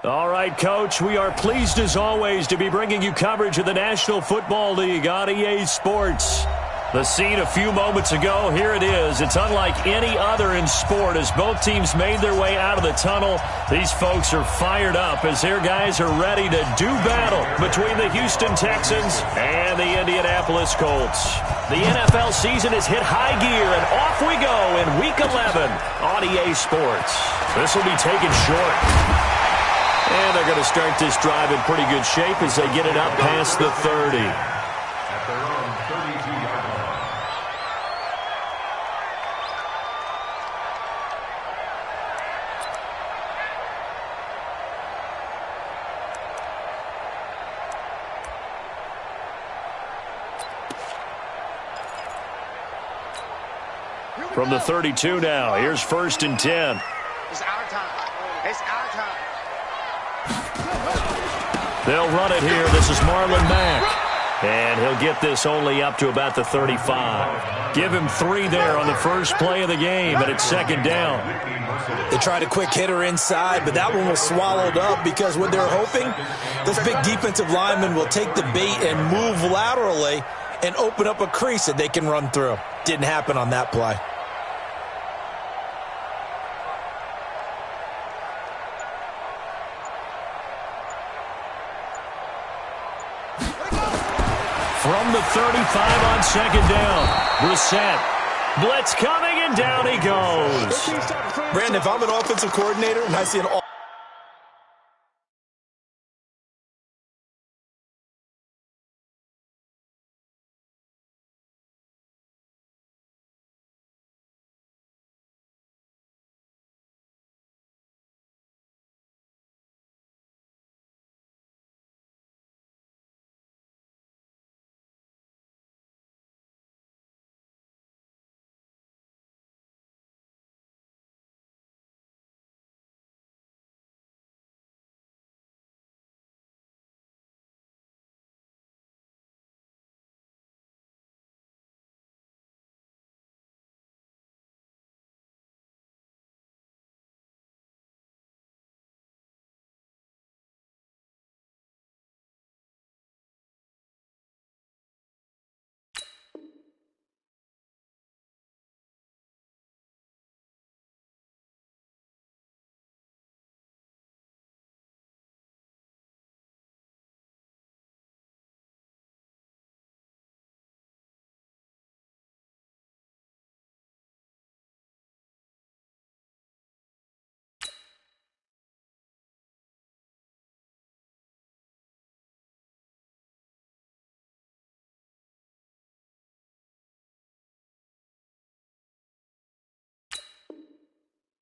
All right, Coach, we are pleased as always to be bringing you coverage of the National Football League on EA Sports. The scene a few moments ago, here it is. It's unlike any other in sport as both teams made their way out of the tunnel. These folks are fired up as their guys are ready to do battle between the Houston Texans and the Indianapolis Colts. The NFL season has hit high gear, and off we go in Week 11 on EA Sports. This will be taken short. And they're going to start this drive in pretty good shape as they get it up past the 30. At their own 32-yard line. From the 32 now, here's 1st and 10. It's our time. It's our time. They'll run it here. This is Marlon Mack. And he'll get this only up to about the 35. Give him 3 there on the first play of the game, and it's 2nd down. They tried a quick hitter inside, but that one was swallowed up because what they're hoping, this big defensive lineman will take the bait and move laterally and open up a crease that they can run through. Didn't happen on that play. From the 35 on 2nd down, Brissett. Blitz coming, and down he goes. Brandon, if I'm an offensive coordinator and I see an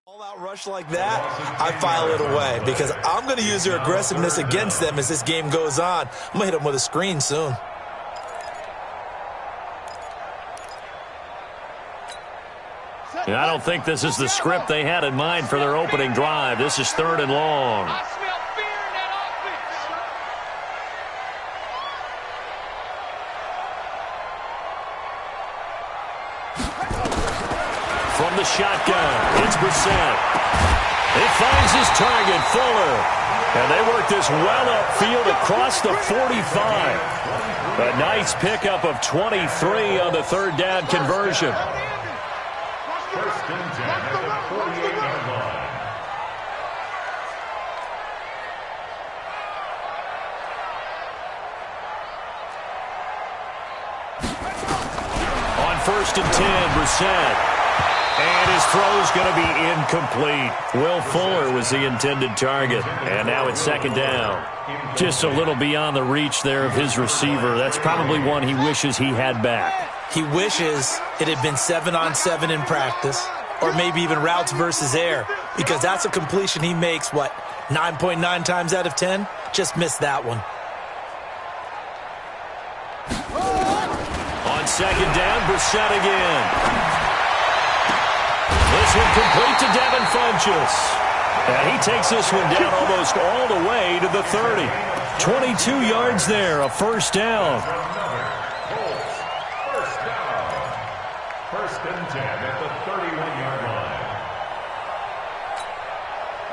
all-out rush like that, I file it away because I'm going to use their aggressiveness against them as this game goes on. I'm going to hit them with a screen soon. And I don't think this is the script they had in mind for their opening drive. This is 3rd and long. I smell fear in that offense. From the shotgun, it's Brissett. He finds his target, Fuller. And they work this well upfield across the 45. A nice pickup of 23 on the 3rd down conversion. 1st and 10 at the 48-yard line. On 1st and 10, Brissett. And his throw's going to be incomplete. Will Fuller was the intended target. And now it's 2nd down. Just a little beyond the reach there of his receiver. That's probably one he wishes he had back. He wishes it had been 7-on-7 in practice or maybe even routes versus air because that's a completion he makes, 9.9 times out of 10? Just missed that one. On 2nd down, Brissett again. This one complete to Devin Funchess. And he takes this one down almost all the way to the 30. 22 yards there, a 1st down. First down. 1st and 10 at the 31-yard line.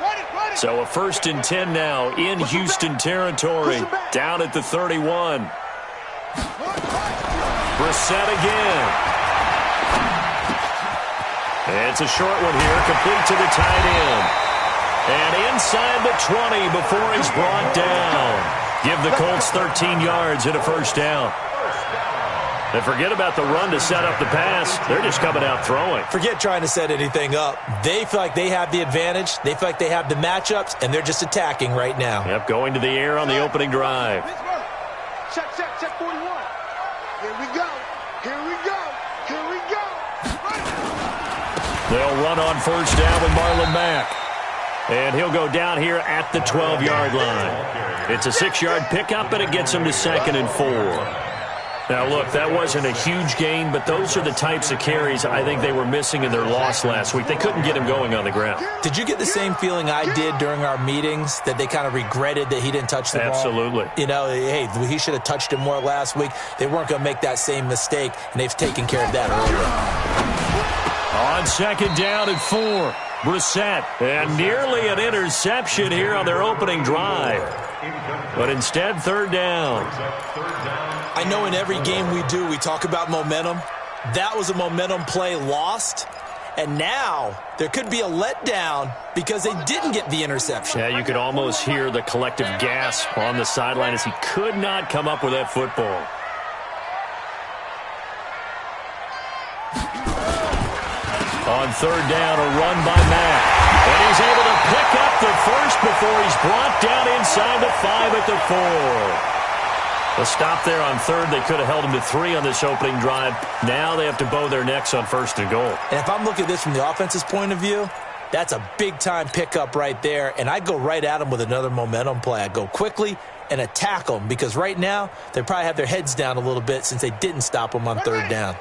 Run it, run So a 1st and 10 now in Houston territory, down at the 31. Brissett again. It's a short one here, complete to the tight end. And inside the 20 before he's brought down. Give the Colts 13 yards and a 1st down. And forget about the run to set up the pass. They're just coming out throwing. Forget trying to set anything up. They feel like they have the advantage. They feel like they have the matchups, and they're just attacking right now. Yep, going to the air on the opening drive. Check 41. Here we go. Here we go. Here we go. They'll run on 1st down with Marlon Mack. And he'll go down here at the 12-yard line. It's a 6-yard pickup, and it gets him to 2nd and 4. Now, look, that wasn't a huge gain, but those are the types of carries I think they were missing in their loss last week. They couldn't get him going on the ground. Did you get the same feeling I did during our meetings, that they kind of regretted that he didn't touch the ball? Absolutely. You know, hey, he should have touched it more last week. They weren't going to make that same mistake, and they've taken care of that earlier. On 2nd down and 4, Brissett. And nearly an interception here on their opening drive. But instead, 3rd down. I know in every game we do, we talk about momentum. That was a momentum play lost. And now there could be a letdown because they didn't get the interception. Yeah, you could almost hear the collective gasp on the sideline as he could not come up with that football. On 3rd down, a run by Mack. And he's able to pick up the 1st before he's brought down inside the 5 at the 4. A stop there on 3rd. They could have held him to 3 on this opening drive. Now they have to bow their necks on 1st and goal. And if I'm looking at this from the offense's point of view, that's a big-time pickup right there. And I go right at them with another momentum play. I go quickly and attack them because right now they probably have their heads down a little bit since they didn't stop them on 3rd down.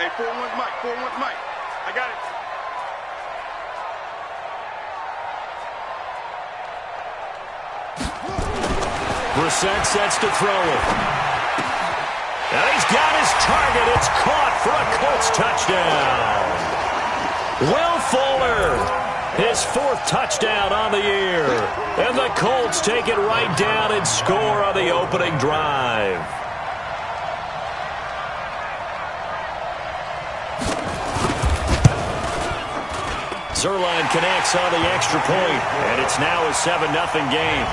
Hey, 4-1 Mike, 4-1 Mike. I got it. Brissett sets to throw it. And he's got his target. It's caught for a Colts touchdown. Will Fuller, his 4th touchdown on the year. And the Colts take it right down and score on the opening drive. Zerline connects on the extra point, and it's now a 7-0 game.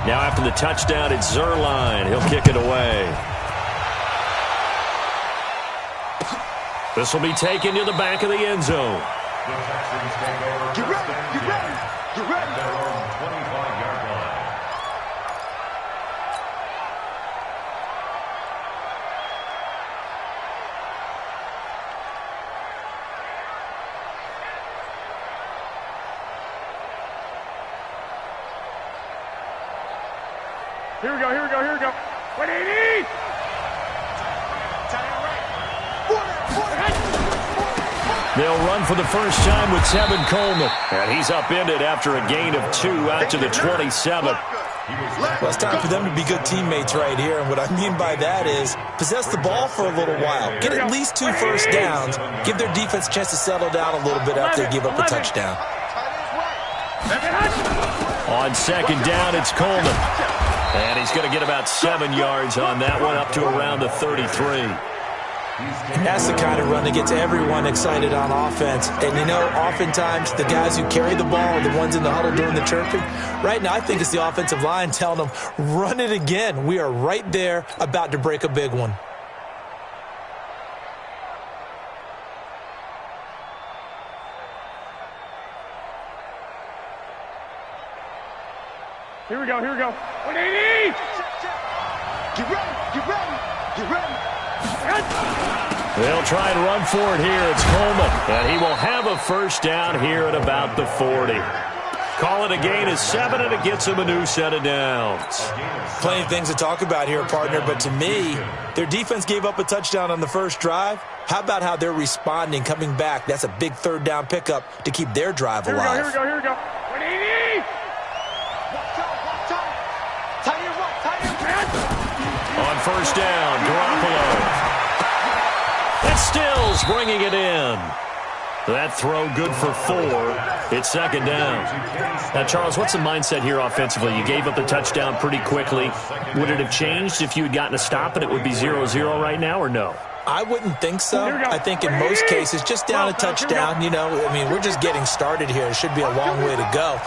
Now after the touchdown, it's Zerline. He'll kick it away. This will be taken to the back of the end zone. Get ready, get ready, get ready. Their own 25-yard line. Here we go, here we go, here we go. 180! They'll run for the first time with Tevin Coleman. And he's upended after a gain of 2 out to the 27. Well, it's time for them to be good teammates right here. And what I mean by that is possess the ball for a little while. Get at least 2 first downs. Give their defense a chance to settle down a little bit after they give up a touchdown. On 2nd down, it's Coleman. And he's going to get about 7 yards on that one, up to around the 33. And that's the kind of run that gets everyone excited on offense. And, you know, oftentimes the guys who carry the ball are the ones in the huddle doing the chirping. Right now, I think it's the offensive line telling them, run it again. We are right there about to break a big one. Here we go, here we go. 180! Get ready, get ready, get ready. They'll try and run for it here. It's Coleman. And he will have a first down here at about the 40. Call it a gain of 7, and it gets them a new set of downs. Plenty of things to talk about here, partner, but to me, their defense gave up a touchdown on the first drive. How about how they're responding, coming back? That's a big third down pickup to keep their drive alive. Here we go. 180! Watch out. Tight end. On first down, Garoppolo. And Stills bringing it in. That throw good for 4. It's second down. Now, Charles, what's the mindset here offensively? You gave up the touchdown pretty quickly. Would it have changed if you had gotten a stop and it would be 0-0 right now, or no? I wouldn't think so. I think in most cases, just down a touchdown, we're just getting started here. It should be a long way to go.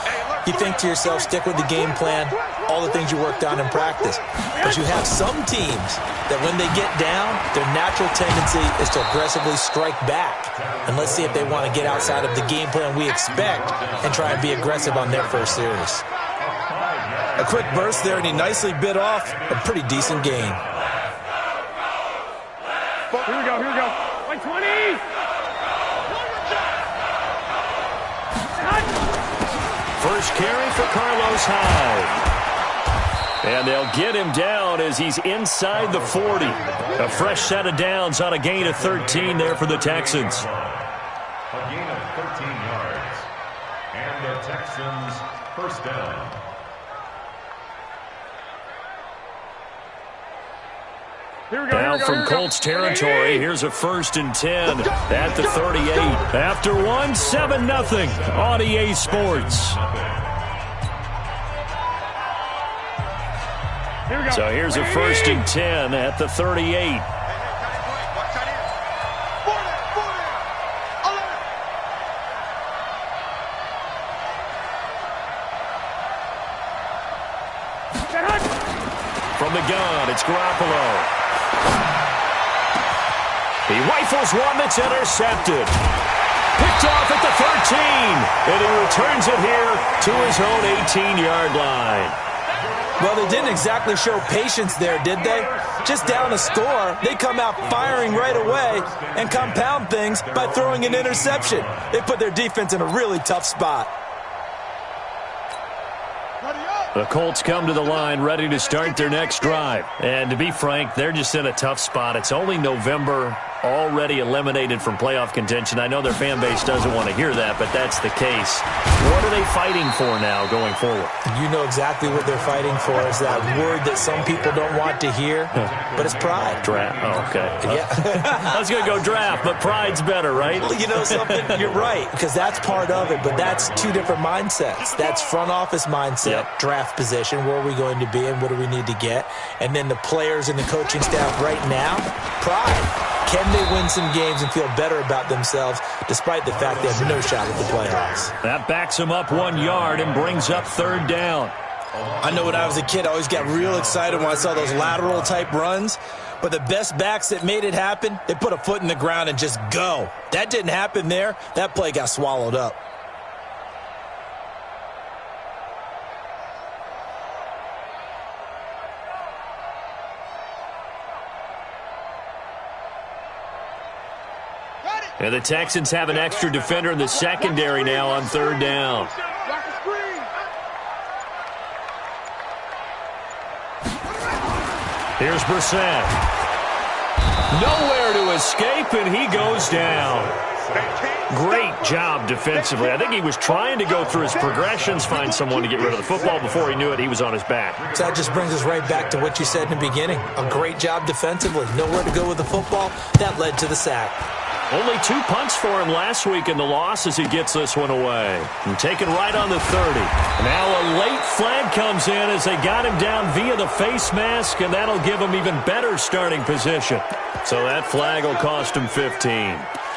You think to yourself, stick with the game plan, all the things you worked on in practice. But you have some teams that when they get down, their natural tendency is to aggressively strike back. And let's see if they want to get outside of the game plan we expect and try and be aggressive on their first series. A quick burst there, and he nicely bit off a pretty decent gain. Here we go. 120! First carry for Carlos Hyde. And they'll get him down as he's inside the 40. A fresh set of downs on a gain of 13 there for the Texans. A gain of 13 yards. And the Texans first down. Now from Colts territory, here's a 1st and 10 at the 38. After 1, 7-0 on EA Sports. So here's a 1st and 10 at the 38. From the gun, it's Garoppolo. He rifles one that's intercepted. Picked off at the 13. And he returns it here to his own 18-yard line. Well, they didn't exactly show patience there, did they? Just down a score, they come out firing right away and compound things by throwing an interception. They put their defense in a really tough spot. The Colts come to the line ready to start their next drive. And to be frank, they're just in a tough spot. It's only November, already eliminated from playoff contention. I know their fan base doesn't want to hear that, but that's the case. What are they fighting for now going forward? You know exactly what they're fighting for. Is that word that some people don't want to hear, but it's pride. Draft. Oh, okay. Yeah. I was going to go draft, but pride's better, right? Well, you know something? You're right, because that's part of it, but that's two different mindsets. That's front office mindset, draft position, where are we going to be and what do we need to get? And then the players and the coaching staff right now, pride. Can they win some games and feel better about themselves despite the fact they have no shot at the playoffs? That backs them up 1 yard and brings up 3rd down. I know when I was a kid, I always got real excited when I saw those lateral type runs. But the best backs that made it happen, they put a foot in the ground and just go. That didn't happen there. That play got swallowed up. And the Texans have an extra defender in the secondary now on 3rd down. Here's Brissett. Nowhere to escape, and he goes down. Great job defensively. I think he was trying to go through his progressions, find someone to get rid of the football. Before he knew it, he was on his back. So that just brings us right back to what you said in the beginning. A great job defensively. Nowhere to go with the football. That led to the sack. Only 2 punts for him last week in the loss as he gets this one away. And taken right on the 30. Now a late flag comes in as they got him down via the face mask, and that'll give him even better starting position. So that flag will cost him 15.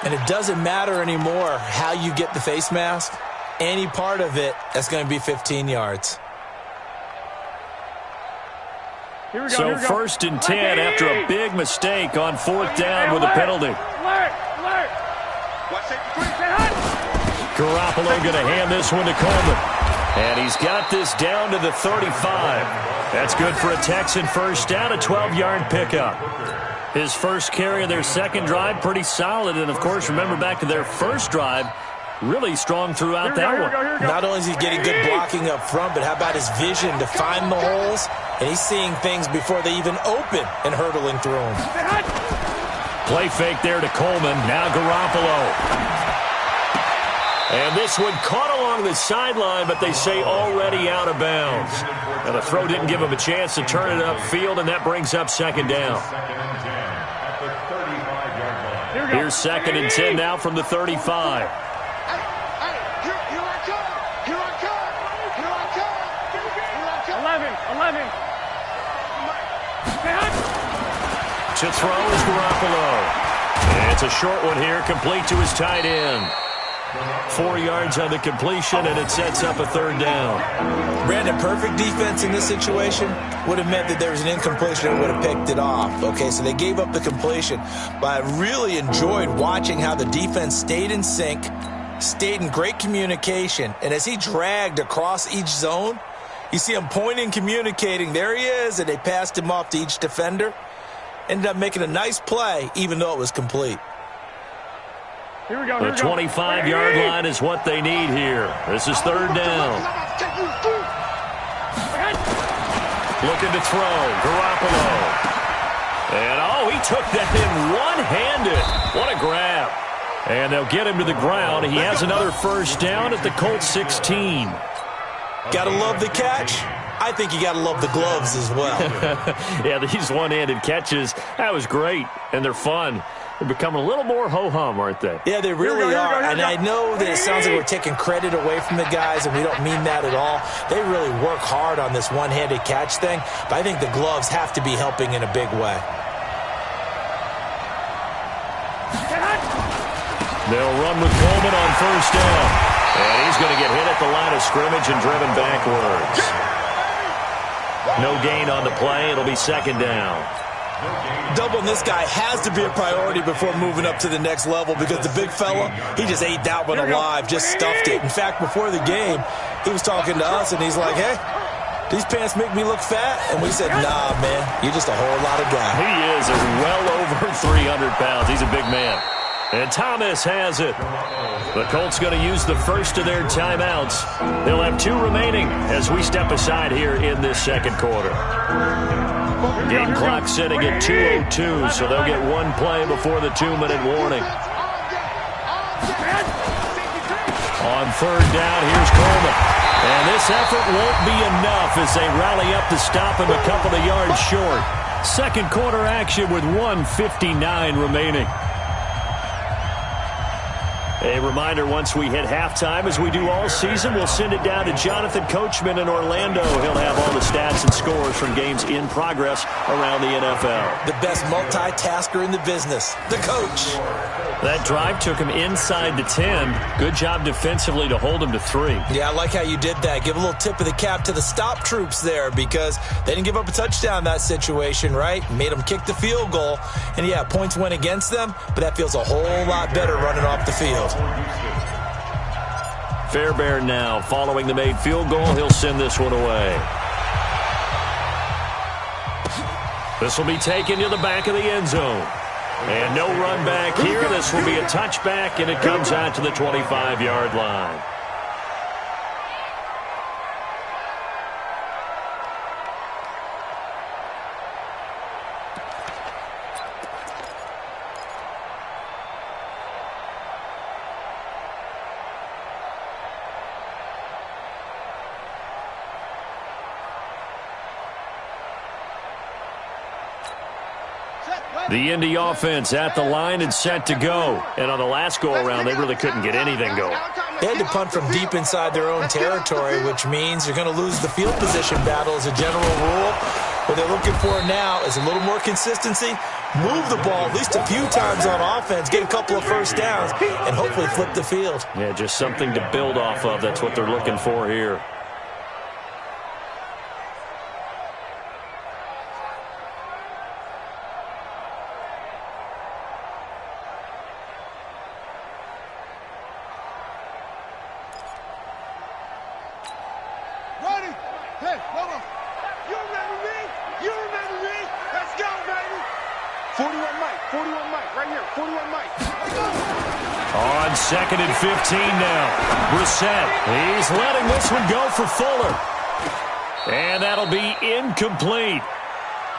And it doesn't matter anymore how you get the face mask. Any part of it, that's going to be 15 yards. So 1st and 10 after a big mistake on 4th down with a penalty. Garoppolo going to hand this one to Coleman. And he's got this down to the 35. That's good for a Texan first down, a 12-yard pickup. His first carry of their second drive, pretty solid. And, of course, remember back to their first drive, really strong throughout that one. Not only is he getting good blocking up front, but how about his vision to find the holes? And he's seeing things before they even open and hurdling through them. Play fake there to Coleman. Now Garoppolo. And this one caught along the sideline, but they say already out of bounds. Now the throw didn't give him a chance to turn it upfield, and that brings up second down. Here's 2nd and 10 now from the 35. To throw is Garoppolo. And it's a short one here, complete to his tight end. 4 yards on the completion, and it sets up a 3rd down. Brandon, perfect defense in this situation would have meant that there was an incompletion and would have picked it off. Okay, so they gave up the completion, but I really enjoyed watching how the defense stayed in sync, stayed in great communication, and as he dragged across each zone, you see him pointing, communicating, there he is, and they passed him off to each defender. Ended up making a nice play, even though it was complete. Here we go. The 25-yard line is what they need here. This is 3rd down. Looking to throw. Garoppolo. And, he took that in one-handed. What a grab. And they'll get him to the ground. He has another 1st down at the Colts 16. Gotta love the catch. I think you gotta love the gloves as well. Yeah, these one-handed catches, that was great, and they're fun. They're becoming a little more ho-hum, aren't they? Yeah, they really are, and I know that it sounds like we're taking credit away from the guys, and we don't mean that at all. They really work hard on this one-handed catch thing, but I think the gloves have to be helping in a big way. They'll run with Coleman on 1st down, and he's going to get hit at the line of scrimmage and driven backwards. No gain on the play. It'll be 2nd down. Doubling this guy has to be a priority before moving up to the next level because the big fella, he just ate that one alive, just stuffed it. In fact, before the game, he was talking to us, and he's like, hey, these pants make me look fat? And we said, nah, man, you're just a whole lot of guy. He is well over 300 pounds. He's a big man. And Thomas has it. The Colts going to use the first of their timeouts. They'll have 2 remaining as we step aside here in this 2nd quarter. Game clock sitting at 2:02, so they'll get 1 play before the 2-minute warning. On 3rd down, here's Coleman. And this effort won't be enough as they rally up to stop him a couple of yards short. 2nd quarter action with 1:59 remaining. A reminder, once we hit halftime, as we do all season, we'll send it down to Jonathan Coachman in Orlando. He'll have all the stats and scores from games in progress around the NFL. The best multitasker in the business, the coach. That drive took him inside the 10. Good job defensively to hold him to 3. Yeah, I like how you did that. Give a little tip of the cap to the stop troops there because they didn't give up a touchdown in that situation, right? Made them kick the field goal. And, yeah, points went against them, but that feels a whole lot better running off the field. Fairbairn now following the made field goal. He'll send this one away. This will be taken to the back of the end zone. And no run back here. This will be a touchback, and it comes out to the 25-yard line. The Indy offense at the line and set to go. And on the last go-around, they really couldn't get anything going. They had to punt from deep inside their own territory, which means they're going to lose the field position battle as a general rule. What they're looking for now is a little more consistency, move the ball at least a few times on offense, get a couple of 1st downs, and hopefully flip the field. Yeah, just something to build off of. That's what they're looking for here. 41 Mike, 41 Mike, right here, 41 Mike. On 2nd and 15 now. Brissett, he's letting this one go for Fuller. And that'll be incomplete.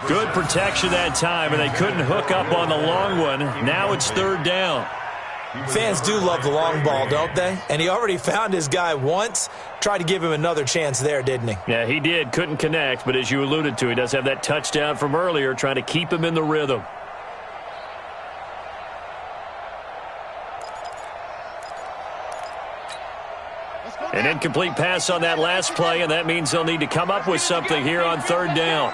Good protection that time, and they couldn't hook up on the long one. Now it's 3rd down. Fans do love the long ball, don't they? And he already found his guy once. Tried to give him another chance there, didn't he? Yeah, he did. Couldn't connect, but as you alluded to, he does have that touchdown from earlier, trying to keep him in the rhythm. An incomplete pass on that last play, and that means they'll need to come up with something here on 3rd down.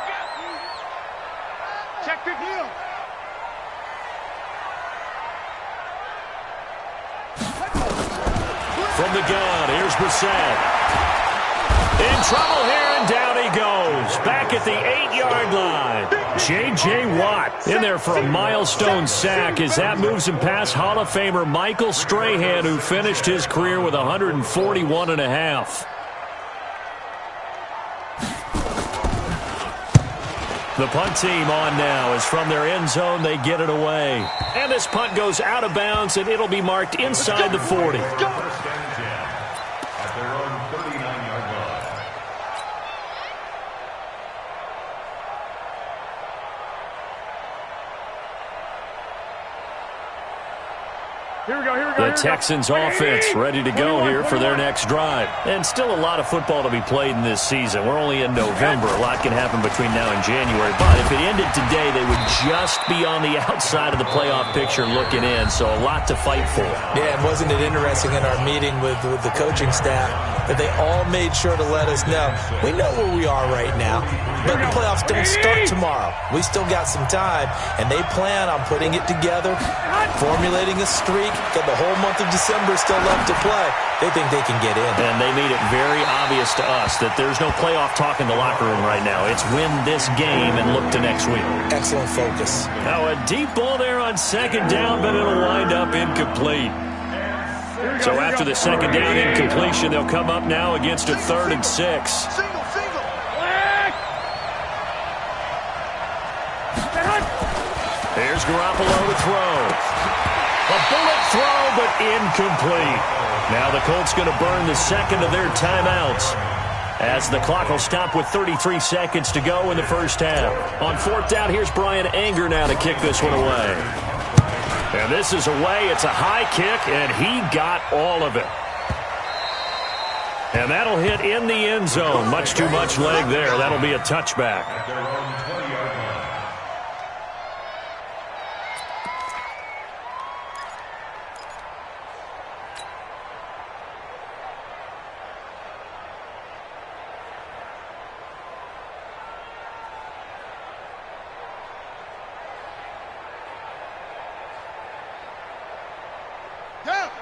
Check the heel. From the gun, here's Brissett. In trouble here, and down he goes. Back at the 8-yard line. J.J. Watt in there for a milestone sack as that moves him past Hall of Famer Michael Strahan, who finished his career with 141.5. The punt team on now as from their end zone they get it away. And this punt goes out of bounds, and it'll be marked inside the 40. First and 10 at their own 39-yard line. Here we go, here we go. The Texans offense ready to go here for their next drive. And still a lot of football to be played in this season. We're only in November. A lot can happen between now and January. But if it ended today, they would just be on the outside of the playoff picture looking in. So a lot to fight for. Yeah, and wasn't it interesting in our meeting with the coaching staff that they all made sure to let us know, we know where we are right now, but the playoffs don't start tomorrow. We still got some time, and they plan on putting it together, formulating a streak. Got the whole month of December still left to play. They think they can get in. And they made it very obvious to us that there's no playoff talk in the locker room right now. It's win this game and look to next week. Excellent focus. Now a deep ball there on 2nd down, but it'll wind up incomplete. So after the 2nd down incompletion, they'll come up now against a 3rd and 6. Single. Here's Garoppolo to throw. A bullet throw, but incomplete. Now the Colts going to burn the 2nd of their timeouts as the clock will stop with 33 seconds to go in the first half. On 4th down, here's Brian Anger now to kick this one away. And this is away. It's a high kick, and he got all of it. And that'll hit in the end zone. Much too much leg there. That'll be a touchback. At their own 20-yard line.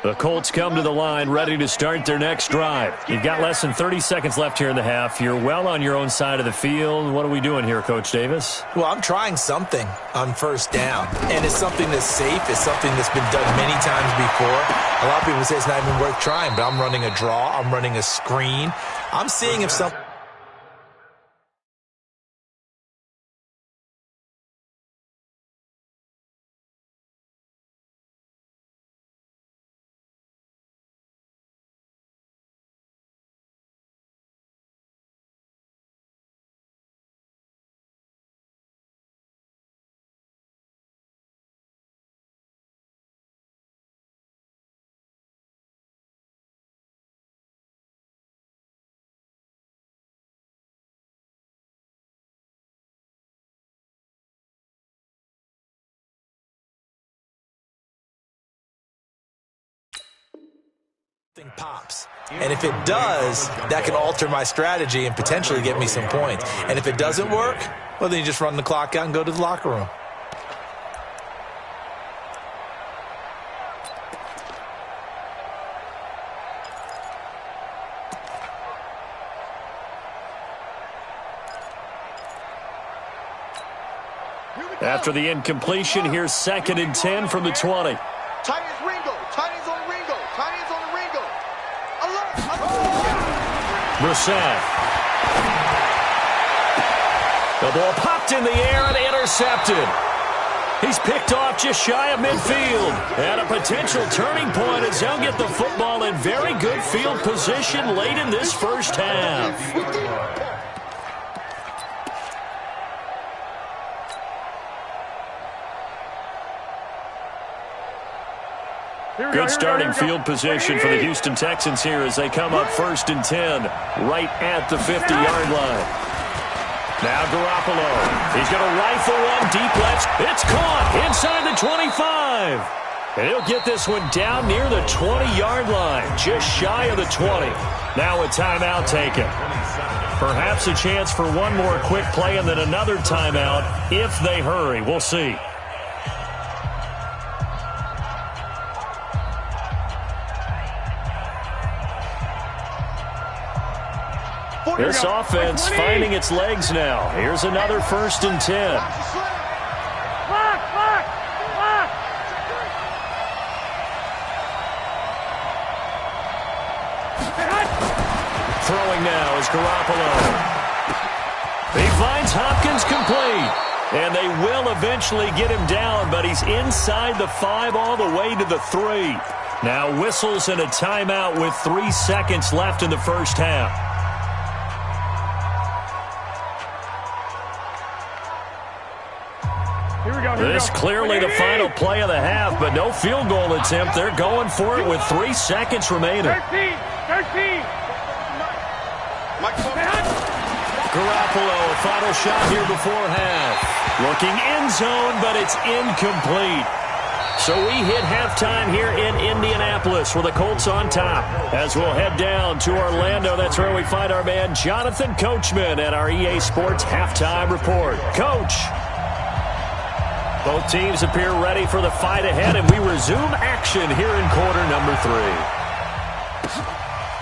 The Colts come to the line ready to start their next drive. You've got less than 30 seconds left here in the half. You're well on your own side of the field. What are we doing here, Coach Davis? Well, I'm trying something on 1st down, and it's something that's safe. It's something that's been done many times before. A lot of people say it's not even worth trying, but I'm running a draw. I'm running a screen. I'm seeing if something... pops. And if it does, that can alter my strategy and potentially get me some points. And if it doesn't work, well, then you just run the clock out and go to the locker room. After the incompletion, here's 2nd and 10 from the 20. Titans Ringo. Titans on Ringo. Titans on the Ringo. Alert. Brissett. The ball popped in the air and intercepted. He's picked off just shy of midfield. And a potential turning point as they'll get the football in very good field position late in this first half. Good starting field position for the Houston Texans here as they come up 1st and 10 right at the 50-yard line. Now Garoppolo. He's going to rifle one deep left. It's caught inside the 25. And he'll get this one down near the 20-yard line, just shy of the 20. Now a timeout taken. Perhaps a chance for one more quick play and then another timeout if they hurry. We'll see. This offense finding its legs now. Here's another 1st and 10. Throwing now is Garoppolo. He finds Hopkins complete. And they will eventually get him down, but he's inside the 5 all the way to the 3. Now whistles and a timeout with 3 seconds left in the first half. This clearly the final play of the half, but no field goal attempt. They're going for it with 3 seconds remaining. 13. Garoppolo, a final shot here before half. Looking end zone, but it's incomplete. So we hit halftime here in Indianapolis with the Colts on top. As we'll head down to Orlando, that's where we find our man Jonathan Coachman at our EA Sports Halftime Report. Coach. Both teams appear ready for the fight ahead, and we resume action here in quarter number 3.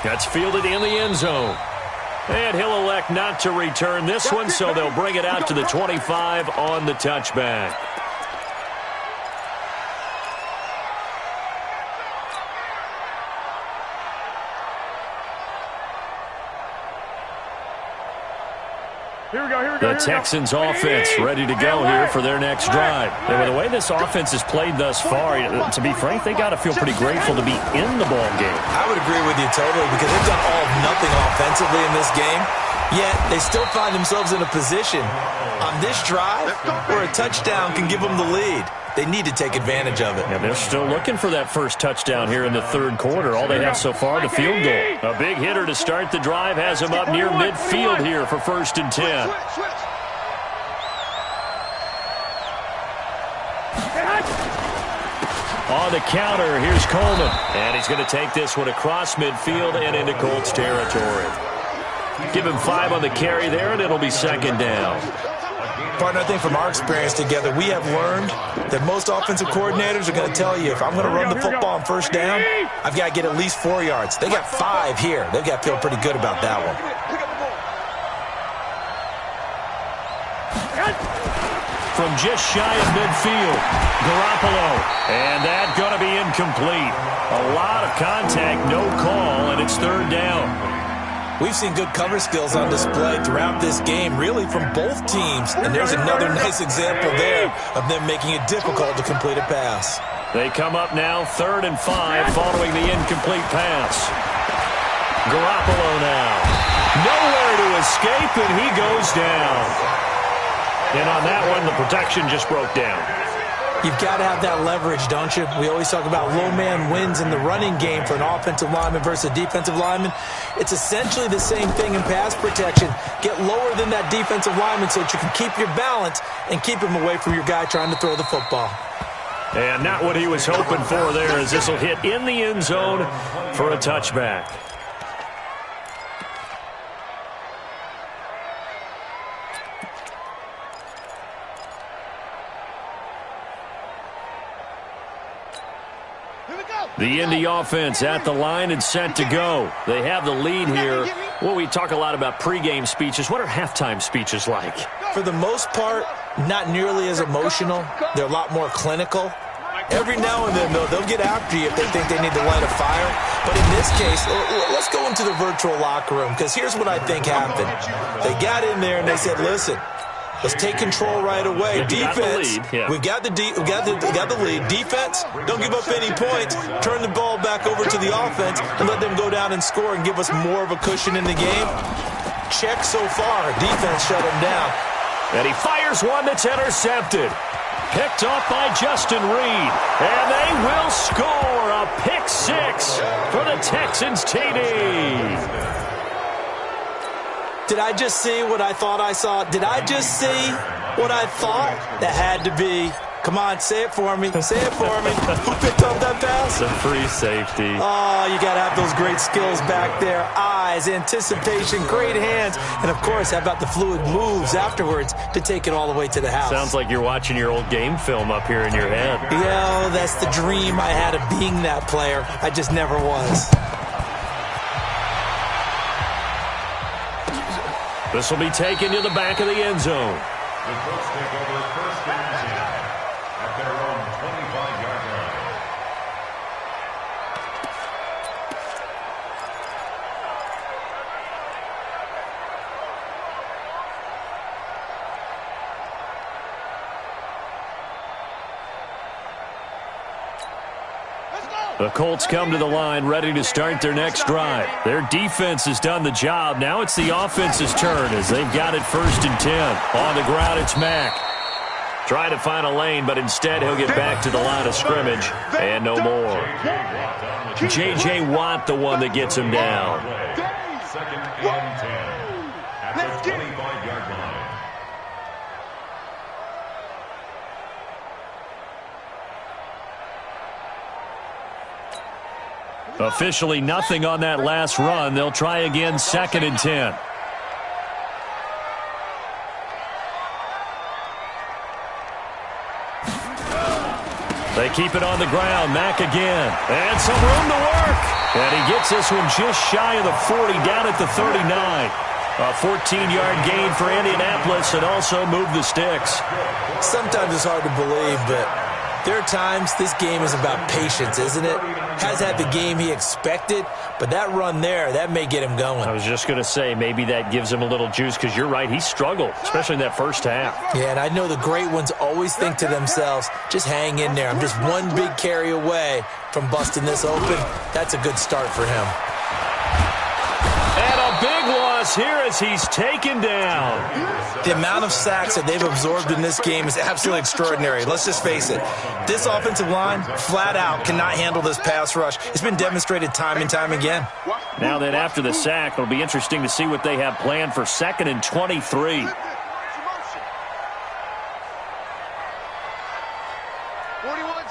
That's fielded in the end zone. And he'll elect not to return this one, so they'll bring it out to the 25 on the touchback. The Texans offense ready to go here for their next drive. And with the way this offense has played thus far, to be frank, they got to feel pretty grateful to be in the ball game. I would agree with you totally because they've done all of nothing offensively in this game, yet they still find themselves in a position on this drive where a touchdown can give them the lead. They need to take advantage of it. And they're still looking for that first touchdown here in the 3rd quarter. All they have so far, the field goal. A big hitter to start the drive has him up near midfield here for 1st and 10. On the counter, here's Coleman. And he's going to take this one across midfield and into Colts territory. Give him 5 on the carry there, and it'll be 2nd down. Partner, I think from our experience together, we have learned that most offensive coordinators are going to tell you, if I'm going to run the football on 1st down, I've got to get at least 4 yards. They got 5 here. They've got to feel pretty good about that one. From just shy of midfield, Garoppolo. And that's going to be incomplete. A lot of contact, no call, and it's 3rd down. We've seen good cover skills on display throughout this game, really from both teams. And there's another nice example there of them making it difficult to complete a pass. They come up now 3rd and 5 following the incomplete pass. Garoppolo now. Nowhere to escape, and he goes down. And on that one, the protection just broke down. You've got to have that leverage, don't you? We always talk about low man wins in the running game for an offensive lineman versus a defensive lineman. It's essentially the same thing in pass protection. Get lower than that defensive lineman so that you can keep your balance and keep him away from your guy trying to throw the football. And not what he was hoping for there, as this will hit in the end zone for a touchback. The Indy offense at the line and set to go. They have the lead here. Well, we talk a lot about pregame speeches. What are halftime speeches like? For the most part, not nearly as emotional. They're a lot more clinical. Every now and then, though, they'll get after you if they think they need to light a fire. But in this case, let's go into the virtual locker room, because here's what I think happened. They got in there and they said, listen, Let's take control right away. Defense, we got the lead. Defense, don't give up any points. Turn the ball back over to the offense and let them go down and score and give us more of a cushion in the game. Check so far. Defense shut him down. And he fires one that's intercepted. Picked off by Justin Reed. And they will score a pick six for the Texans TD. Did I just see what I thought I saw? Did I just see what I thought? That had to be. Come on, say it for me. Say it for me. Who picked up that pass? A free safety. Oh, you got to have those great skills back there. Eyes, anticipation, great hands. And, of course, how about the fluid moves afterwards to take it all the way to the house? Sounds like you're watching your old game film up here in your head. Yeah, that's the dream I had of being that player. I just never was. This will be taken to the back of the end zone. The Colts take over first and 10 at their own 25-yard line. The Colts come to the line ready to start their next drive. Their defense has done the job. Now it's the offense's turn as they've got it first and 10. On the ground, it's Mack. Trying to find a lane, but instead he'll get back to the line of scrimmage and no more. J.J. Watt, the one that gets him down. Second and 10 at the 25-yard line. Officially nothing on that last run. They'll try again, second and 10. They keep it on the ground. Mack again. And some room to work. And he gets this one just shy of the 40, down at the 39. A 14-yard gain for Indianapolis and also move the sticks. Sometimes it's hard to believe, but there are times this game is about patience, isn't it? Has had the game he expected, but that run there, that may get him going. I was just going to say, maybe that gives him a little juice because you're right, he struggled, especially in that first half. Yeah, and I know the great ones always think to themselves, just hang in there. I'm just one big carry away from busting this open. That's a good start for him. And a big loss here as he's taken down. The amount of sacks that they've absorbed in this game is absolutely extraordinary. Let's just face it. This offensive line, flat out, cannot handle this pass rush. It's been demonstrated time and time again. Now then, after the sack, it'll be interesting to see what they have planned for second and 23. 41's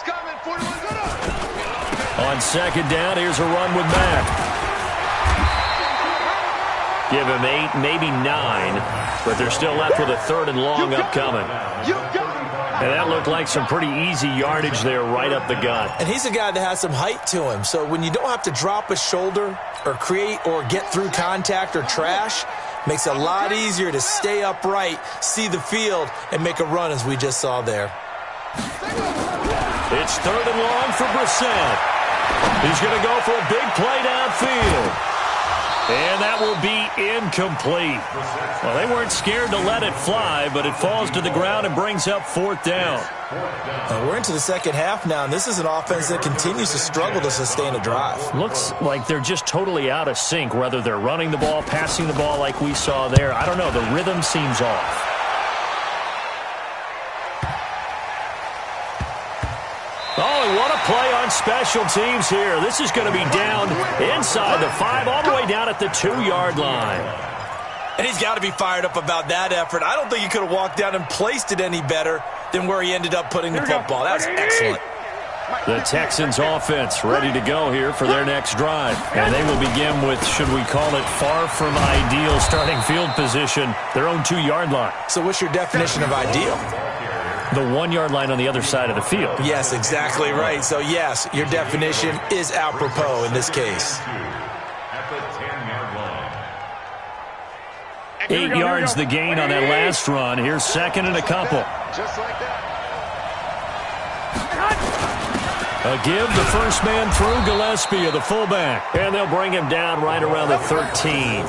coming. 41's good. On second down, here's a run with Mack. Give him 8, maybe 9, but they're still left with a third and long upcoming. And that looked like some pretty easy yardage there right up the gut. And he's a guy that has some height to him, so when you don't have to drop a shoulder or create or get through contact or trash, makes it a lot easier to stay upright, see the field, and make a run as we just saw there. It's third and long for Brissett. He's going to go for a big play downfield. And that will be incomplete. Well, they weren't scared to let it fly, but it falls to the ground and brings up fourth down. We're into the second half now, and this is an offense that continues to struggle to sustain a drive. Looks like they're just totally out of sync, whether they're running the ball, passing the ball like we saw there. I don't know. The rhythm seems off. Oh, and what a play on special teams here. This is going to be down inside the 5, all the way down at the 2-yard line. And he's got to be fired up about that effort. I don't think he could have walked down and placed it any better than where he ended up putting the football. That was excellent. The Texans offense ready to go here for their next drive. And they will begin with, should we call it, far from ideal starting field position, their own 2-yard line. So what's your definition of ideal? The 1-yard line on the other side of the field. Yes, exactly right. So, yes, your definition is apropos in this case. At the 10-yard line. 8 yards the gain on that last run. Here's second and a couple. Just like that. A give, the first man through, Gillespie of the fullback. And they'll bring him down right around the 13.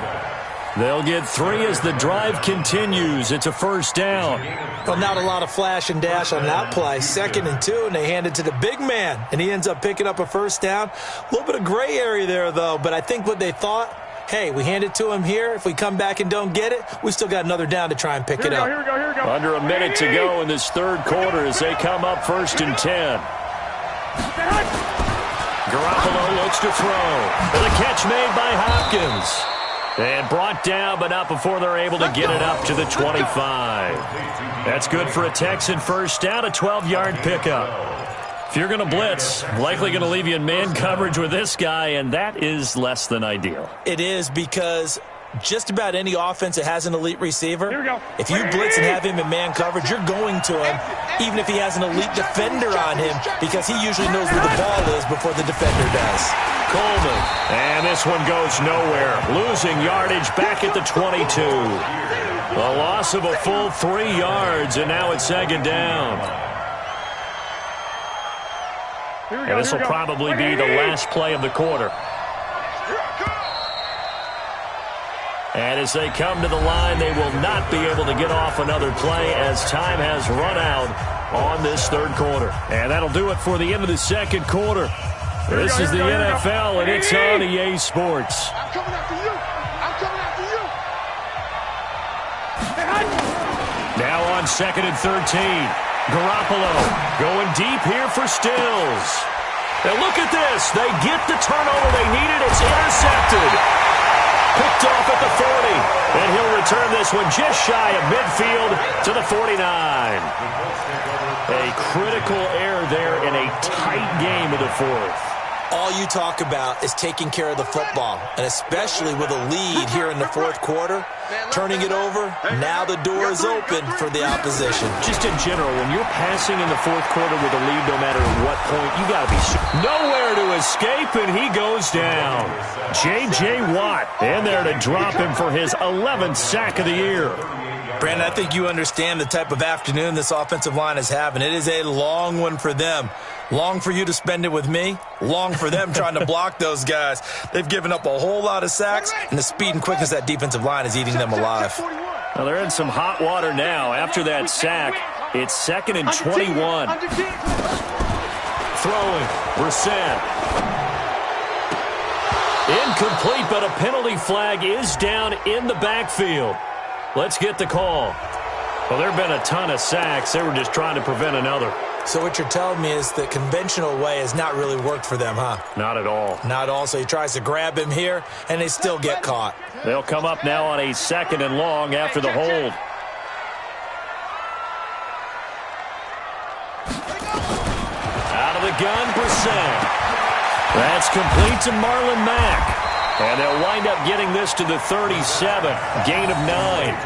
They'll get 3 as the drive continues. It's a first down. Well, not a lot of flash and dash on that play. 2nd and 2, and they hand it to the big man, and he ends up picking up a first down. A little bit of gray area there, though, but I think what they thought, hey, we hand it to him here. If we come back and don't get it, we still got another down to try and pick it up. Here we go. Under a minute to go in this third quarter as they come up 1st and 10. Garoppolo looks to throw. The catch made by Hopkins. And brought down, but not before they're able to get it up to the 25. That's good for a Texan first down, a 12-yard pickup. If you're going to blitz, likely going to leave you in man coverage with this guy, and that is less than ideal. It is, because just about any offense that has an elite receiver, if you blitz and have him in man coverage, you're going to him, even if he has an elite defender on him, because he usually knows where the ball is before the defender does. Coleman, and this one goes nowhere. Losing yardage back at the 22. A loss of a full 3 yards, and now it's 2nd down. And this will probably be the last play of the quarter. And as they come to the line, they will not be able to get off another play as time has run out on this third quarter. And that'll do it for the end of the second quarter. This is the NFL, and it's on EA Sports. I'm coming after you. Now on 2nd and 13. Garoppolo going deep here for Stills. And look at this. They get the turnover they needed. It's intercepted. Picked off at the 40. And he'll return this one just shy of midfield to the 49. A critical error there in a tight game of the fourth. All you talk about is taking care of the football, and especially with a lead here in the fourth quarter, turning it over, now the door is open for the opposition. Just in general, when you're passing in the fourth quarter with a lead, no matter what point, you got to be nowhere to escape, and he goes down. J.J. Watt in there to drop him for his 11th sack of the year. Brandon, I think you understand the type of afternoon this offensive line is having. It is a long one for them. Long for you to spend it with me. Long for them trying to block those guys. They've given up a whole lot of sacks, and the speed and quickness of that defensive line is eating them alive. Well, they're in some hot water now. After that sack, it's 2nd and 21. Throwing, Brissett. Incomplete, but a penalty flag is down in the backfield. Let's get the call. Well, there have been a ton of sacks. They were just trying to prevent another. So what you're telling me is the conventional way has not really worked for them, huh? Not at all. Not at all. So he tries to grab him here, and they still get caught. They'll come up now on a 2nd and long after the hold. Out of the gun, Brissett. That's complete to Marlon Mack. And they'll wind up getting this to the 37. Gain of 9.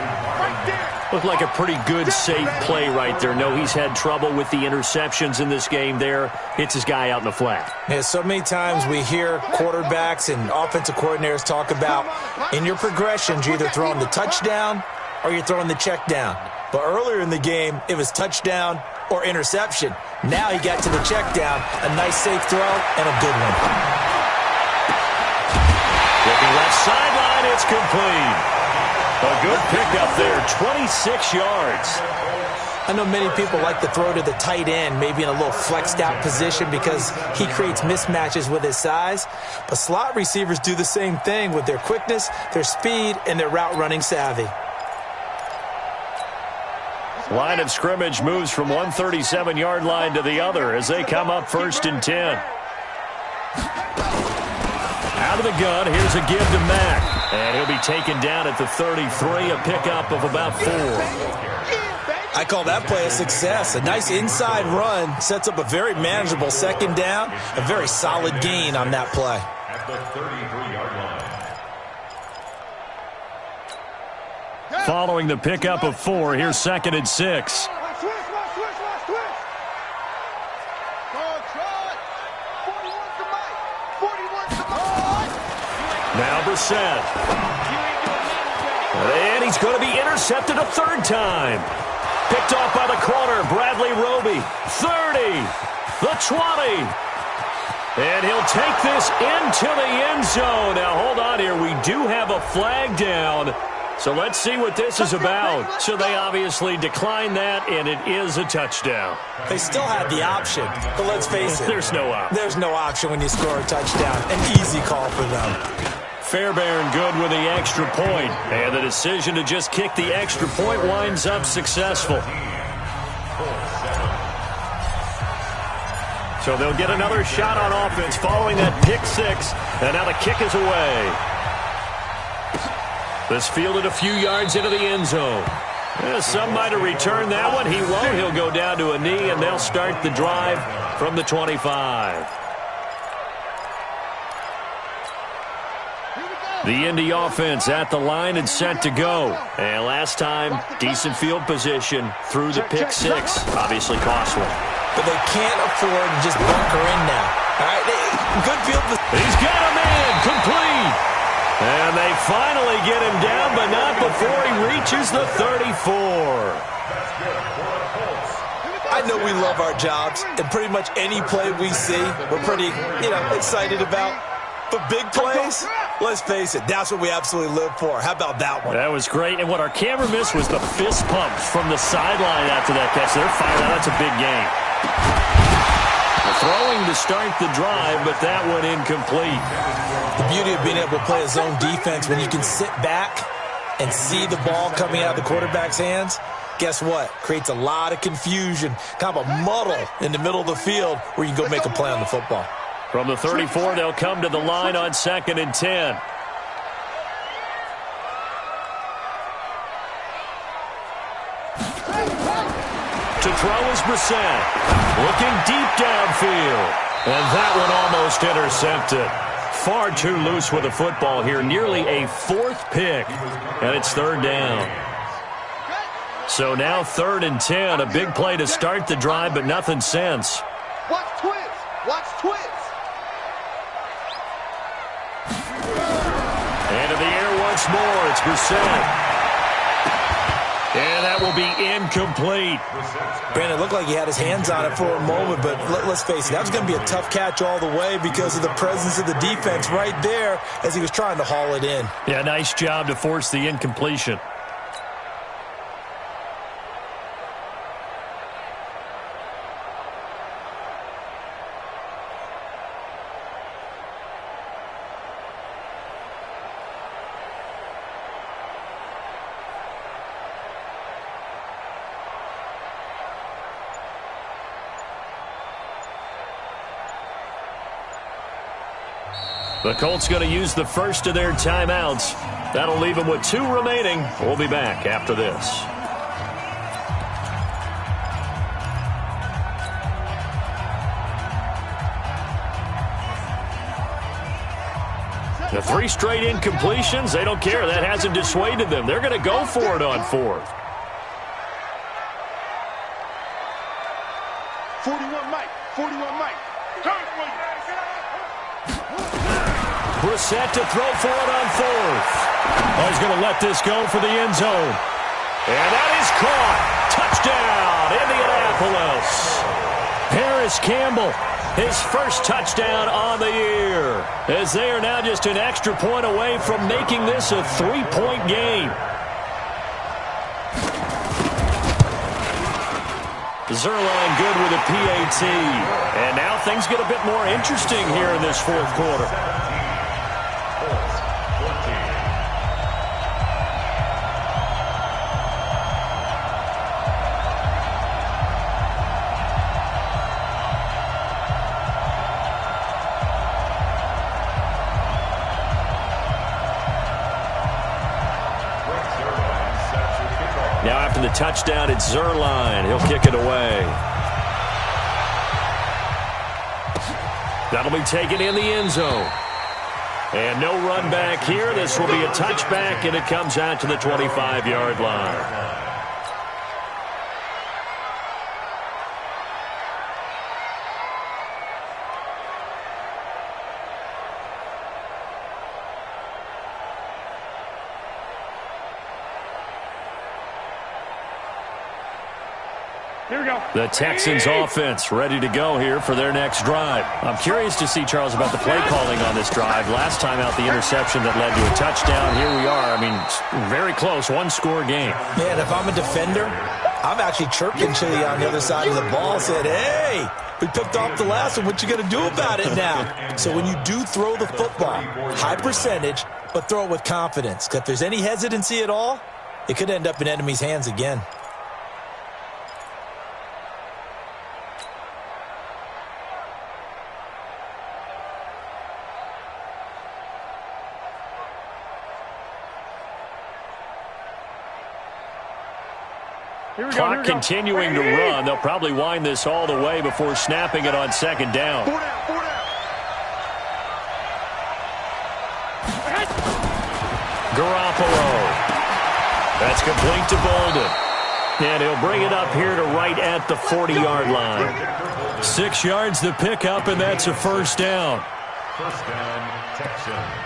Looked like a pretty good, safe play right there. No, he's had trouble with the interceptions in this game there. Hits his guy out in the flat. Yeah, so many times we hear quarterbacks and offensive coordinators talk about in your progressions, you're either throwing the touchdown or you're throwing the check down. But earlier in the game, it was touchdown or interception. Now he got to the check down. A nice, safe throw and a good one. Looking left sideline, it's complete. A good pickup there, 26 yards. I know many people like to throw to the tight end, maybe in a little flexed out position because he creates mismatches with his size. But slot receivers do the same thing with their quickness, their speed, and their route running savvy. Line of scrimmage moves from one 37-yard line to the other as they come up 1st and 10. Out of the gun, here's a give to Mack. And he'll be taken down at the 33, a pickup of about 4. I call that play a success. A nice inside run sets up a very manageable 2nd down. A very solid gain on that play. At the 33-yard line. Following the pickup of 4, here's 2nd and 6. Now Brissett. And he's going to be intercepted a 3rd time. Picked off by the corner, Bradley Roby. 30, the 20. And he'll take this into the end zone. Now, hold on here. We do have a flag down. So let's see what this is about. So they obviously declined that, and it is a touchdown. They still had the option, but let's face it. There's no option. There's no option when you score a touchdown. An easy call for them. Fairbairn good with the extra point. And the decision to just kick the extra point winds up successful. So they'll get another shot on offense following that pick six. And now the kick is away. This fielded a few yards into the end zone. Some might have returned that one. He won't. He'll go down to a knee, and they'll start the drive from the 25. The Indy offense at the line and set to go. And last time, decent field position through the pick six. Obviously costly. But they can't afford to just bunker in now. All right, good field position. He's got a man complete. And they finally get him down, but not before he reaches the 34. I know we love our jobs, and pretty much any play we see, we're pretty, excited about. But big plays, let's face it, that's what we absolutely live for. How about that one? That was great, and what our camera missed was the fist pumps from the sideline after that catch. They're fired out. That's a big game. Throwing to start the drive, but that one incomplete. The beauty of being able to play a zone defense when you can sit back and see the ball coming out of the quarterback's hands, guess what? Creates a lot of confusion, kind of a muddle in the middle of the field where you can go make a play on the football. From the 34, they'll come to the line on 2nd and 10. To throw is Brissett. Looking deep downfield. And that one almost intercepted. Far too loose with the football here. Nearly a 4th pick. And it's 3rd down. So now 3rd and 10. A big play to start the drive, but nothing since. Watch twins. Watch twins. Into the air once more. It's Brissett. And that will be incomplete. Brandon, it looked like he had his hands on it for a moment, but let's face it, that was going to be a tough catch all the way because of the presence of the defense right there as he was trying to haul it in. Yeah, nice job to force the incompletion. The Colts going to use the first of their timeouts. That'll leave them with 2 remaining. We'll be back after this. The 3 straight incompletions, they don't care. That hasn't dissuaded them. They're going to go for it on 4th. 41 Mike. 41 Mike. Brissett to throw for it on 4th. Oh, he's going to let this go for the end zone. And that is caught. Touchdown, Indianapolis. Harris Campbell, his first touchdown on the year, as they are now just an extra point away from making this a 3-point game. Zerline good with a PAT. And now things get a bit more interesting here in this 4th quarter. Now after the touchdown, it's Zerline. He'll kick it away. That'll be taken in the end zone. And no run back here. This will be a touchback, and it comes out to the 25-yard line. Here we go. The Texans offense ready to go here for their next drive. I'm curious to see, Charles, about the play calling on this drive. Last time out, the interception that led to a touchdown. Here we are. I mean, very close, one-score game. Man, if I'm a defender, I'm actually chirping Chili on the other side of the ball, saying, hey, we picked off the last one. What you going to do about it now? So when you do throw the football, high percentage, but throw it with confidence. If there's any hesitancy at all, it could end up in enemy's hands again. Clock continuing to run. They'll probably wind this all the way before snapping it on second down. Garoppolo. That's complete to Bolden. And he'll bring it up here to right at the 40-yard line. 6 yards the pickup, and that's a first down. First down, Texans.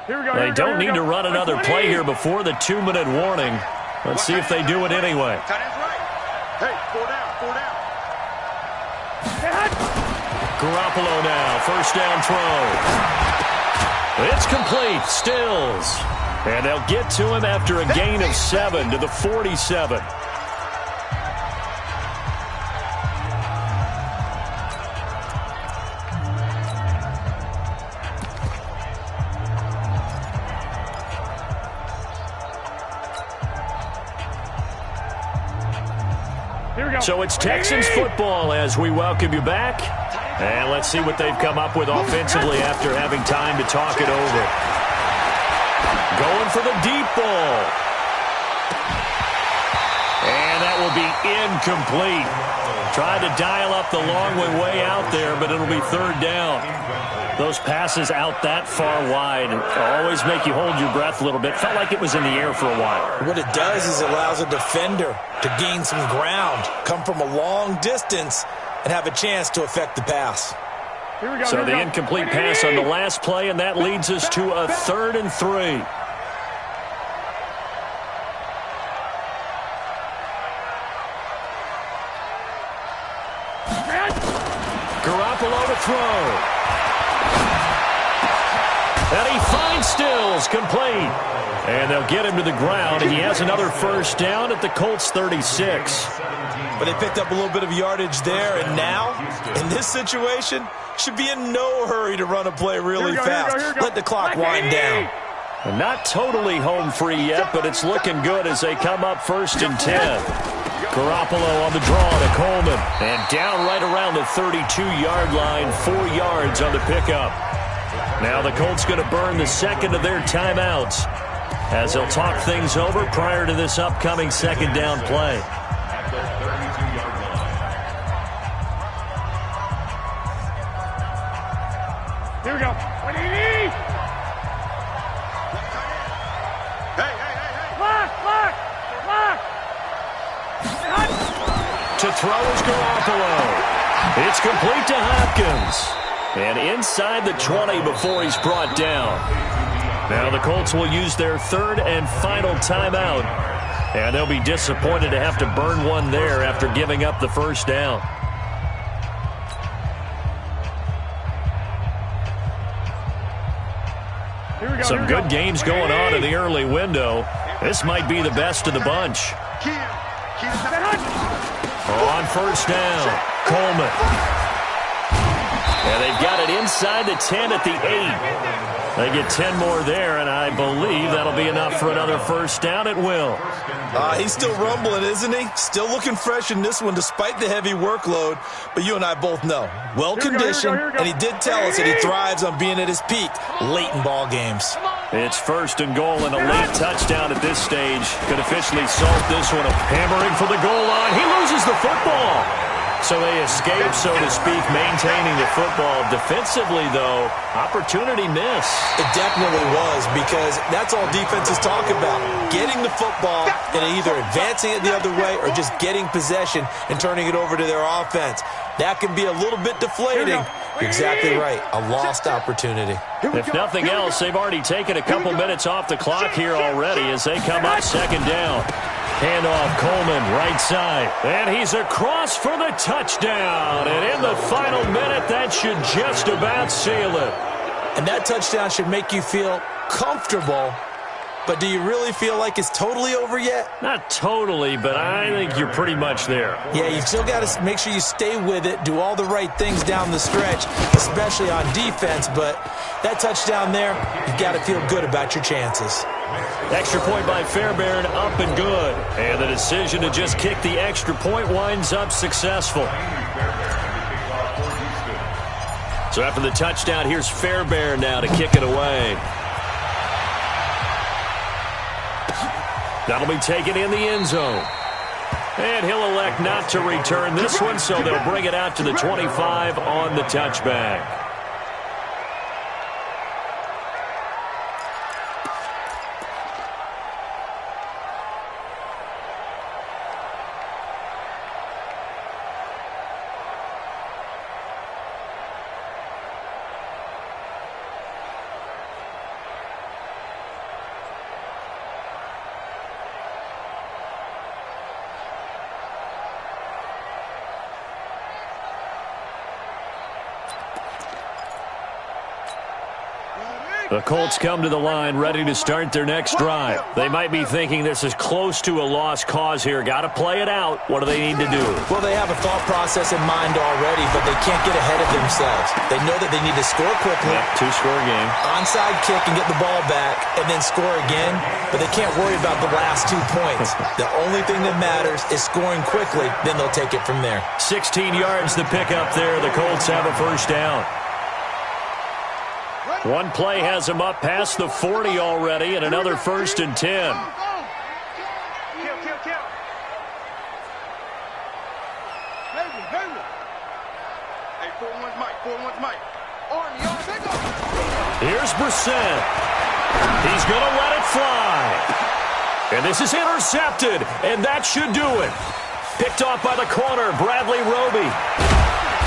They don't need to run another play here before the 2-minute warning. Let's see if they do it anyway. Hey, 4 down. Garoppolo now, first down throw. It's complete, Stills. And they'll get to him after a gain of 7 to the 47. So it's Texans football as we welcome you back. And let's see what they've come up with offensively after having time to talk it over. Going for the deep ball. And that will be incomplete. Tried to dial up the long way out there, but it'll be third down. Those passes out that far wide always make you hold your breath a little bit. Felt like it was in the air for a while. What it does is it allows a defender to gain some ground, come from a long distance, and have a chance to affect the pass. So the incomplete pass on the last play, and that leads us to a 3rd and 3. Garoppolo to throw. And he finds Stills, complete. And they'll get him to the ground, and he has another first down at the Colts 36. But they picked up a little bit of yardage there, and now, in this situation, should be in no hurry to run a play really fast. Let the clock wind down. And not totally home free yet, but it's looking good as they come up 1st and 10. Garoppolo on the draw to Coleman. And down right around the 32-yard line, 4 yards on the pickup. Now the Colts going to burn the second of their timeouts as they'll talk things over prior to this upcoming second down play. At the 32-yard line. Here we go. What do you need? Hey. Lock. To throw is Garoppolo. It's complete to Hopkins. And inside the 20 before he's brought down. Now the Colts will use their 3rd and final timeout. And they'll be disappointed to have to burn one there after giving up the first down. Some good games going on in the early window. This might be the best of the bunch. On first down, Coleman. And they've got it inside the 10 at the 8. They get 10 more there, and I believe that'll be enough for another first down. It will. He's still rumbling, isn't he? Still looking fresh in this one despite the heavy workload. But you and I both know, well-conditioned, and he did tell us that he thrives on being at his peak late in ball games. It's 1st and goal and a late touchdown at this stage. Could officially salt this one. Hammering for the goal line. He loses the football. So they escape, so to speak, maintaining the football. Defensively, though, opportunity miss. It definitely was, because that's all defenses talk about. Getting the football and either advancing it the other way or just getting possession and turning it over to their offense. That can be a little bit deflating Exactly right. A lost opportunity. If nothing else, they've already taken a couple minutes off the clock here already as they come up second down. Handoff, Coleman, right side. And he's across for the touchdown. And in the final minute, that should just about seal it. And that touchdown should make you feel comfortable. But do you really feel like it's totally over yet? Not totally, but I think you're pretty much there. Yeah, you still got to make sure you stay with it, do all the right things down the stretch, especially on defense. But that touchdown there, you've got to feel good about your chances. Extra point by Fairbairn, up and good. And the decision to just kick the extra point winds up successful. So after the touchdown, here's Fairbairn now to kick it away. That'll be taken in the end zone. And he'll elect not to return this one, so they'll bring it out to the 25 on the touchback. The Colts come to the line ready to start their next drive. They might be thinking this is close to a lost cause here. Got to play it out. What do they need to do? Well, they have a thought process in mind already, but they can't get ahead of themselves. They know that they need to score quickly. Yep, two-score game. Onside kick and get the ball back and then score again, but they can't worry about the last 2 points. The only thing that matters is scoring quickly, then they'll take it from there. 16 yards to pick up there. The Colts have a first down. One play has them up past the 40 already, and another 1st and 10. Kill. Hey, 4-1's Mike. Here's Brissett. He's going to let it fly. And this is intercepted, and that should do it. Picked off by the corner, Bradley Roby.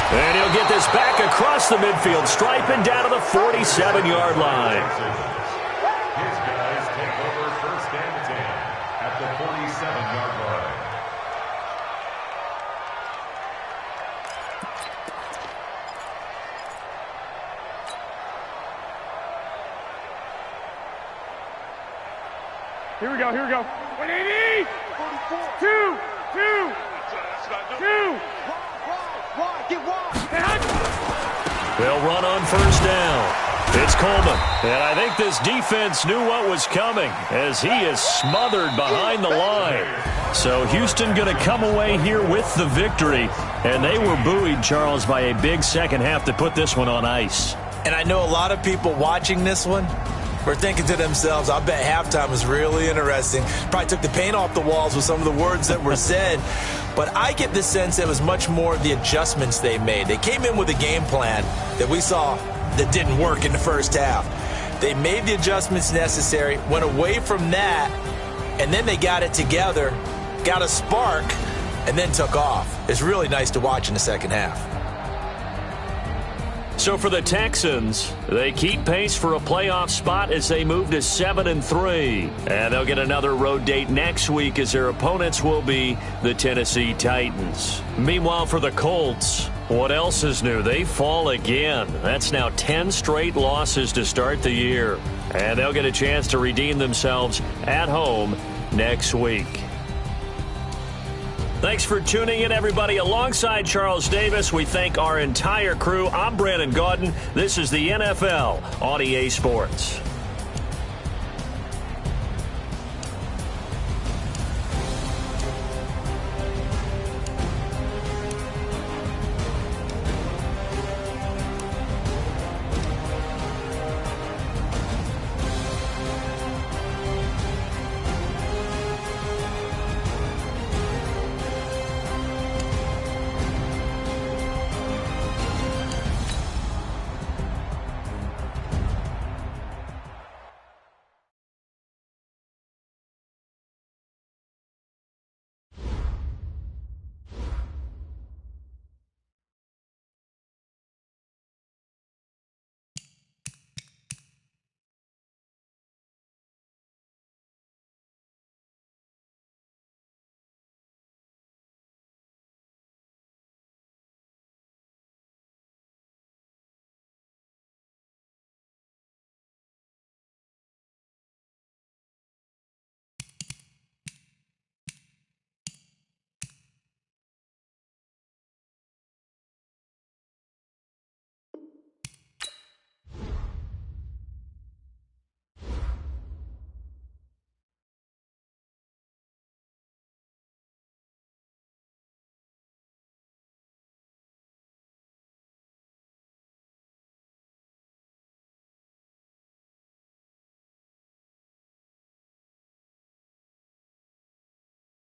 And he'll get this back across the midfield stripe and down to the 47-yard line. His guys take over 1st and 10 at the 47-yard line. Here we go. 180! 2! They'll run on 1st down. It's Coleman. And I think this defense knew what was coming as he is smothered behind the line. So Houston going to come away here with the victory. And they were buoyed, Charles, by a big second half to put this one on ice. And I know a lot of people watching this one were thinking to themselves, I bet halftime was really interesting. Probably took the paint off the walls with some of the words that were said. But I get the sense it was much more of the adjustments they made. They came in with a game plan that we saw that didn't work in the first half. They made the adjustments necessary, went away from that, and then they got it together, got a spark, and then took off. It's really nice to watch in the second half. So for the Texans, they keep pace for a playoff spot as they move to 7-3. And they'll get another road date next week as their opponents will be the Tennessee Titans. Meanwhile, for the Colts, what else is new? They fall again. That's now 10 straight losses to start the year. And they'll get a chance to redeem themselves at home next week. Thanks for tuning in, everybody. Alongside Charles Davis, we thank our entire crew. I'm Brandon Gaudin. This is the NFL on EA Sports.